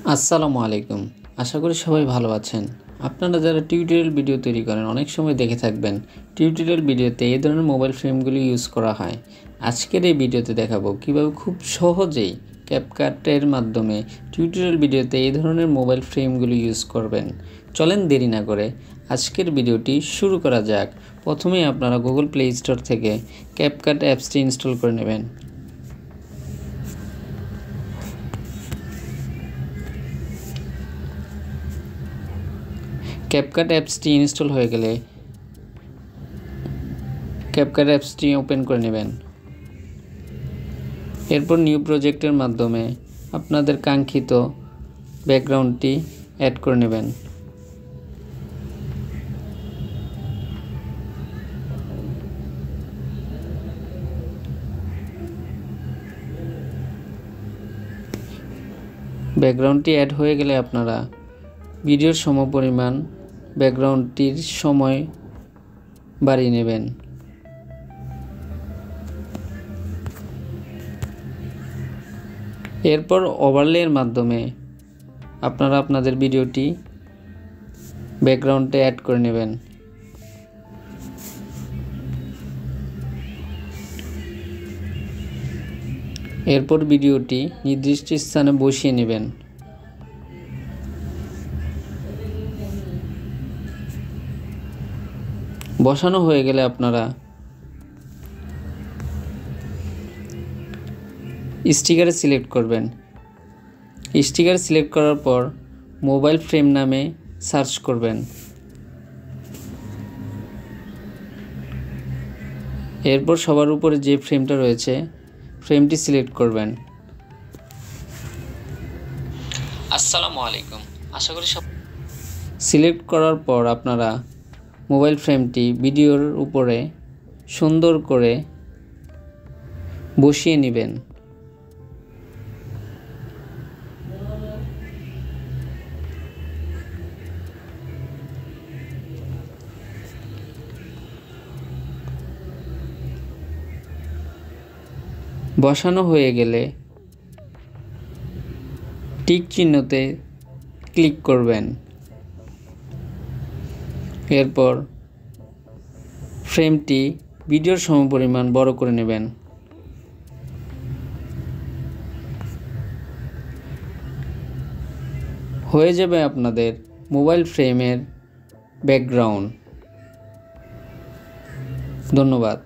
আসসালামু আলাইকুম। আশা করি সবাই ভালো আছেন। আপনারা যারা টিউটোরিয়াল ভিডিও তৈরি করেন অনেক সময় দেখে থাকবেন টিউটোরিয়াল ভিডিওতে এই ধরনের মোবাইল ফ্রেমগুলি ইউজ করা হয়। আজকের এই ভিডিওতে দেখাবো কিভাবে খুব সহজেই ক্যাপকাটের মাধ্যমে টিউটোরিয়াল ভিডিওতে এই ধরনের মোবাইল ফ্রেমগুলি ইউজ করবেন। চলেন দেরি না করে আজকের ভিডিওটি শুরু করা যাক। প্রথমেই আপনারা গুগল প্লে স্টোর থেকে ক্যাপকাট অ্যাপসটি ইনস্টল করে নেবেন। ক্যাপকাট অ্যাপসটি ইনস্টল হয়ে গেলে ক্যাপকাট অ্যাপসটি ওপেন করে নেবেন। এরপর নিউ প্রজেক্টের মাধ্যমে আপনাদের কাঙ্ক্ষিত ব্যাকগ্রাউন্ডটি অ্যাড করে নেবেন। ব্যাকগ্রাউন্ডটি অ্যাড হয়ে গেলে আপনারা ভিডিওর সমপরিমাণ ব্যাকগ্রাউন্ডটির সময় বাড়িয়ে নেবেন। এরপর ওভারলের মাধ্যমে আপনারা আপনাদের ভিডিওটি ব্যাকগ্রাউন্ডে অ্যাড করে নেবেন। এরপর ভিডিওটি নির্দিষ্ট স্থানে বসিয়ে নেবেন। বসানো হয়ে গেলে আপনারা স্টিকার সিলেক্ট করবেন। স্টিকার সিলেক্ট করার পর মোবাইল ফ্রেম নামে সার্চ করবেন। এরপর সবার উপরে যে ফ্রেমটা রয়েছে ফ্রেমটি সিলেক্ট করবেন। আসসালামু আলাইকুম। আশা করি সব সিলেক্ট করার পর আপনারা মোবাইল ফ্রেমটি ভিডিওর উপরে সুন্দর করে বসিয়ে নেবেন। বসানো হয়ে গেলে টিক চিহ্নতে ক্লিক করবেন। এরপর ফ্রেমটি ভিডিওর সমপরিমাণ বড় করে নেবেন। হয়ে যাবে আপনাদের মোবাইল ফ্রেমের ব্যাকগ্রাউন্ড। ধন্যবাদ।